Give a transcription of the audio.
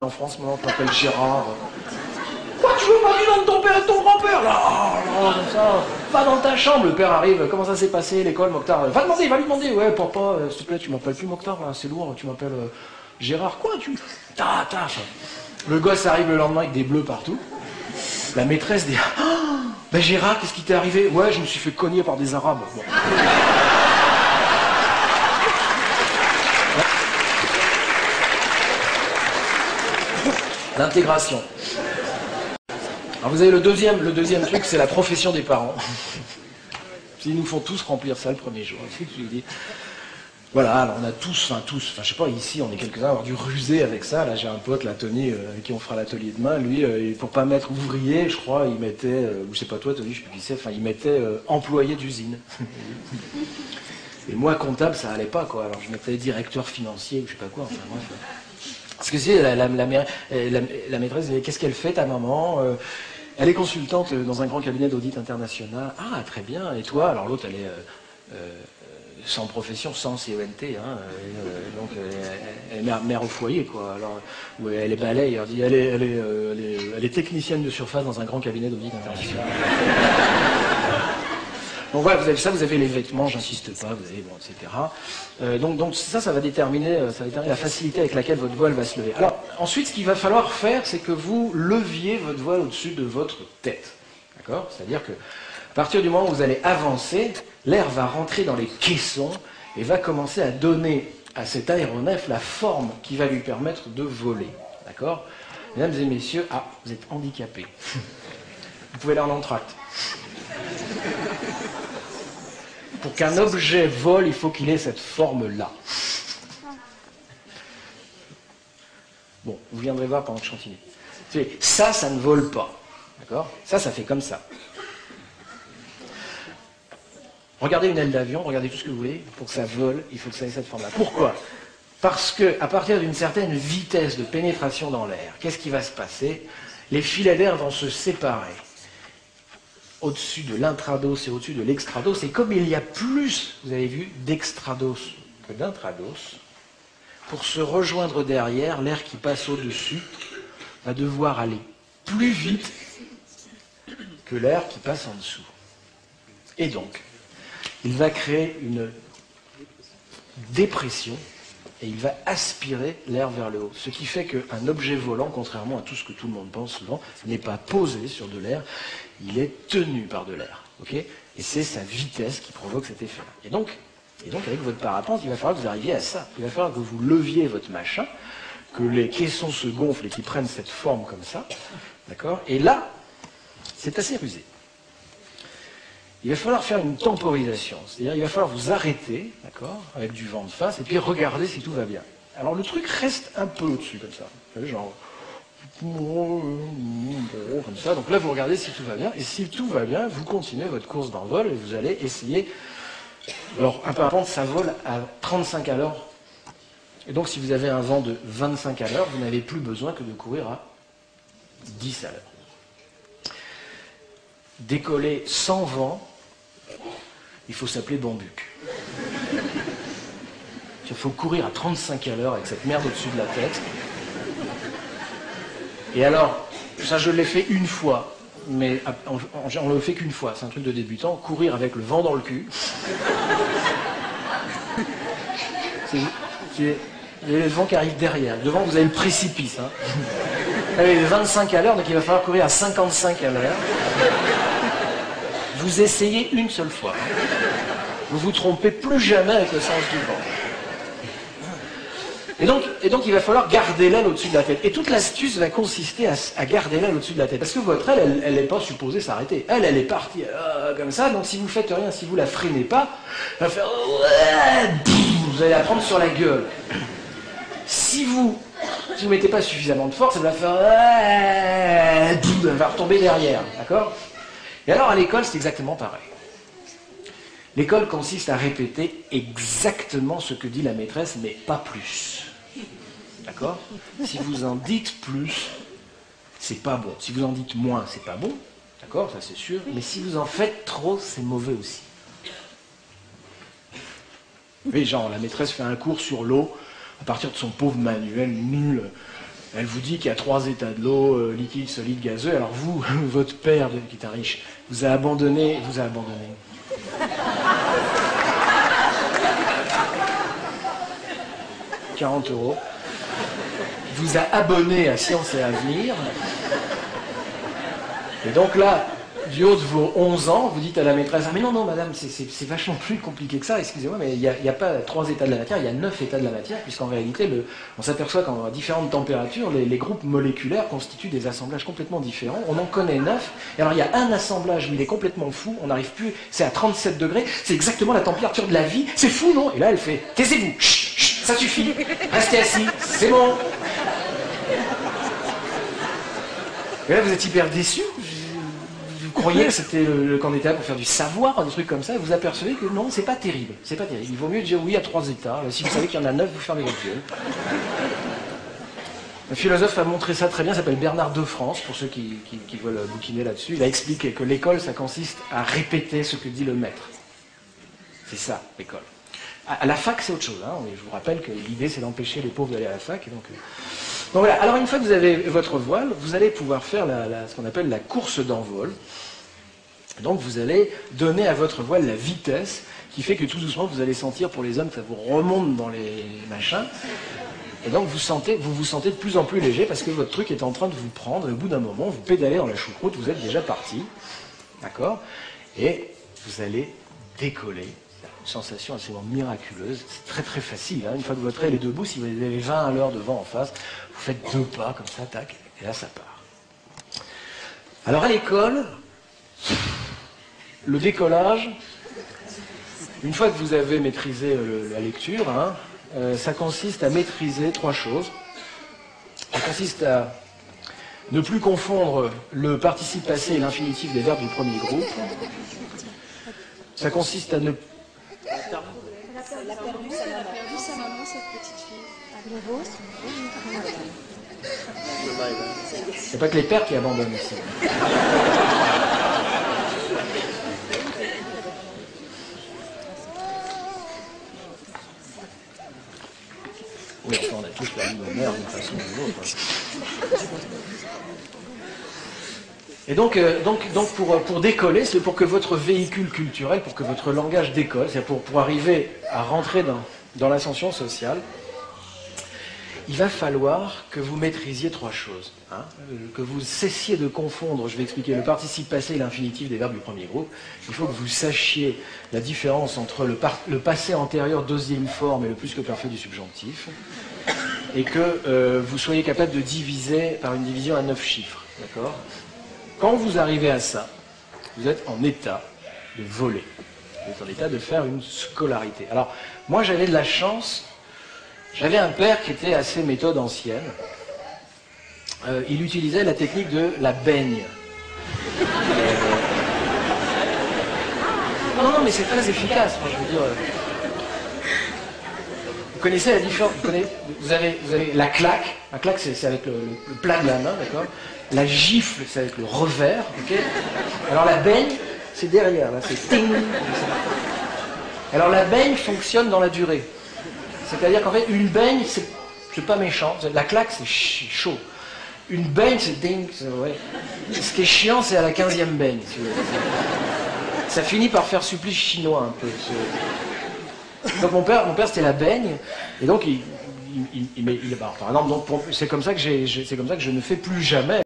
En France, maintenant, tu m'appelles Gérard. Quoi, tu veux pas du nom de ton père et de ton grand-père, là? Oh, comme ça. Va dans ta chambre, le père arrive. Comment ça s'est passé, l'école, Mokhtar? Va lui demander. Ouais, papa, s'il te plaît, tu m'appelles plus Mokhtar, là, c'est lourd, tu m'appelles Gérard. Quoi, tu... Ta. Le gosse arrive le lendemain avec des bleus partout. La maîtresse dit, oh, ben Gérard, qu'est-ce qui t'est arrivé? Ouais, je me suis fait cogner par des Arabes. Bon. L'intégration. Alors vous avez le deuxième truc, c'est la profession des parents. Ils nous font tous remplir ça le premier jour. Voilà, alors on a tous, je sais pas, ici on est quelques-uns à avoir dû ruser avec ça. Là j'ai un pote, là Tony, avec qui on fera l'atelier demain. Lui, pour pas mettre ouvrier, je crois, il mettait, ou je sais pas toi Tony, je sais plus qui c'est, enfin il mettait employé d'usine. Et moi comptable, ça allait pas quoi. Alors je mettais directeur financier ou je sais pas quoi. Enfin bref. Parce que c'est la maîtresse, qu'est-ce qu'elle fait ta maman? Elle est consultante dans un grand cabinet d'audit international. Ah, très bien. Et toi? Alors l'autre, elle est sans profession, sans CENT. Hein, donc elle est mère au foyer, quoi. Alors, ouais, elle est balaye. Elle est technicienne de surface dans un grand cabinet d'audit international. Donc voilà, vous avez ça, vous avez les vêtements, j'insiste pas, vous avez, bon, etc. Donc ça va déterminer la facilité avec laquelle votre voile va se lever. Alors, ensuite, ce qu'il va falloir faire, c'est que vous leviez votre voile au-dessus de votre tête. D'accord? C'est-à-dire que, à partir du moment où vous allez avancer, l'air va rentrer dans les caissons et va commencer à donner à cet aéronef la forme qui va lui permettre de voler. D'accord? Mesdames et messieurs, vous êtes handicapés. Vous pouvez aller en entracte. Pour qu'un objet vole, il faut qu'il ait cette forme-là. Bon, vous viendrez voir pendant que je continue. Ça ne vole pas. D'accord? Ça fait comme ça. Regardez une aile d'avion, regardez tout ce que vous voulez. Pour que ça vole, il faut que ça ait cette forme-là. Pourquoi? Parce qu'à partir d'une certaine vitesse de pénétration dans l'air, qu'est-ce qui va se passer? Les filets d'air vont se séparer. Au-dessus de l'intrados et au-dessus de l'extrados, et comme il y a plus, vous avez vu, d'extrados que d'intrados, pour se rejoindre derrière, l'air qui passe au-dessus va devoir aller plus vite que l'air qui passe en dessous. Et donc, il va créer une dépression et il va aspirer l'air vers le haut. Ce qui fait qu'un objet volant, contrairement à tout ce que tout le monde pense souvent, n'est pas posé sur de l'air, il est tenu par de l'air. Okay, et c'est sa vitesse qui provoque cet effet-là. Et donc, avec votre parapente, il va falloir que vous arriviez à ça. Il va falloir que vous leviez votre machin, que les caissons se gonflent et qu'ils prennent cette forme comme ça. D'accord? Et là, c'est assez rusé. Il va falloir faire une temporisation. C'est-à-dire, il va falloir vous arrêter, d'accord, avec du vent de face, et puis regarder si tout va bien. Alors le truc reste un peu au-dessus, comme ça. Vous savez, genre... comme ça. Donc là, vous regardez si tout va bien. Et si tout va bien, vous continuez votre course d'envol et vous allez essayer... Alors, un parapente, ça vole à 35 à l'heure. Et donc, si vous avez un vent de 25 à l'heure, vous n'avez plus besoin que de courir à 10 à l'heure. Décoller sans vent, il faut s'appeler bambuc. Il faut courir à 35 à l'heure avec cette merde au-dessus de la tête. Et alors, ça je l'ai fait une fois, mais on ne le fait qu'une fois, c'est un truc de débutant, courir avec le vent dans le cul. Vous avez le vent qui arrive derrière, devant vous avez le précipice. Hein. Vous avez 25 à l'heure, donc il va falloir courir à 55 à l'heure. Vous essayez une seule fois. Vous vous trompez plus jamais avec le sens du vent. Et donc, il va falloir garder l'aile au-dessus de la tête. Et toute l'astuce va consister à garder l'aile au-dessus de la tête. Parce que votre aile, elle n'est pas supposée s'arrêter. Elle est partie comme ça. Donc, si vous faites rien, si vous la freinez pas, elle va faire... Vous allez la prendre sur la gueule. Si vous ne mettez pas suffisamment de force, elle va faire... Elle va retomber derrière. D'accord? Et alors, à l'école, c'est exactement pareil. L'école consiste à répéter exactement ce que dit la maîtresse, mais pas plus. D'accord? Si vous en dites plus, c'est pas bon. Si vous en dites moins, c'est pas bon. D'accord? Ça c'est sûr. Mais si vous en faites trop, c'est mauvais aussi. Vous voyez, genre, la maîtresse fait un cours sur l'eau à partir de son pauvre manuel nul. Elle vous dit qu'il y a 3 états de l'eau, liquide, solide, gazeux. Alors vous, votre père, qui est un riche, vous a abandonné. 40 €. Vous a abonné à Science et Avenir. Et donc là, du haut de vos 11 ans, vous dites à la maîtresse, ah mais non, madame, c'est vachement plus compliqué que ça, excusez-moi, mais il n'y a pas 3 états de la matière, il y a 9 états de la matière, puisqu'en réalité, on s'aperçoit qu'à différentes températures, les groupes moléculaires constituent des assemblages complètement différents. On en connaît 9, et alors il y a un assemblage où il est complètement fou, on n'arrive plus, c'est à 37 degrés, c'est exactement la température de la vie, c'est fou, non? Et là, elle fait, taisez-vous, chut, chut, ça suffit, restez assis, c'est bon. Et là, vous êtes hyper déçu. Vous croyez que c'était le candidat pour faire du savoir, des trucs comme ça, et vous apercevez que non, c'est pas terrible. C'est pas terrible. Il vaut mieux dire oui à 3 états. Si vous savez qu'il y en a 9, vous fermez votre gueule. Un philosophe a montré ça très bien, il s'appelle Bernard de France, pour ceux qui veulent bouquiner là-dessus. Il a expliqué que l'école, ça consiste à répéter ce que dit le maître. C'est ça, l'école. À la fac, c'est autre chose. Hein. Je vous rappelle que l'idée, c'est d'empêcher les pauvres d'aller à la fac. Et donc voilà. Alors, une fois que vous avez votre voile, vous allez pouvoir faire ce qu'on appelle la course d'envol. Donc, vous allez donner à votre voile la vitesse qui fait que tout doucement, vous allez sentir, pour les hommes, que ça vous remonte dans les machins. Et donc, vous vous sentez de plus en plus léger parce que votre truc est en train de vous prendre. Et au bout d'un moment, vous pédalez dans la choucroute, vous êtes déjà parti. D'accord? Et vous allez décoller. Une sensation absolument miraculeuse. C'est très très facile. Hein. Une fois que votre aile est debout, si vous avez 20 à l'heure devant en face, vous faites 2 pas comme ça, tac, et là ça part. Alors à l'école, le décollage, une fois que vous avez maîtrisé la lecture, hein, ça consiste à maîtriser 3 choses. Ça consiste à ne plus confondre le participe passé et l'infinitif des verbes du premier groupe. Ça consiste à ne Elle a perdu sa maman, cette petite fille. C'est pas que les pères qui abandonnent ici. Oui, enfin, on a tous perdu nos mères d'une façon ou d'une autre. Et donc pour décoller, c'est pour que votre véhicule culturel, pour que votre langage décolle, c'est pour arriver à rentrer dans l'ascension sociale, il va falloir que vous maîtrisiez 3 choses. Hein, que vous cessiez de confondre, je vais expliquer, le participe passé et l'infinitif des verbes du premier groupe. Il faut que vous sachiez la différence entre le passé antérieur deuxième forme et le plus que parfait du subjonctif. Et que vous soyez capable de diviser par une division à 9 chiffres. D'accord ? Quand vous arrivez à ça, vous êtes en état de voler. Vous êtes en état de faire une scolarité. Alors, moi j'avais de la chance. J'avais un père qui était assez méthode ancienne. Il utilisait la technique de la baigne. Non, mais c'est très efficace. Moi, je veux dire. Vous connaissez la différence. Vous avez la claque. La claque, c'est avec le plat de la main, d'accord. La gifle, c'est avec le revers, ok. Alors la baigne, c'est derrière, là, c'est ting. Alors la baigne fonctionne dans la durée. C'est-à-dire qu'en fait, une baigne, c'est pas méchant. La claque, c'est chaud. Une baigne, c'est ding. Ouais. Ce qui est chiant, c'est à la 15e baigne. Si vous voulez. Ça finit par faire supplice chinois un peu. Donc mon père c'était la baigne. Et donc, par exemple, c'est comme ça que je ne fais plus jamais.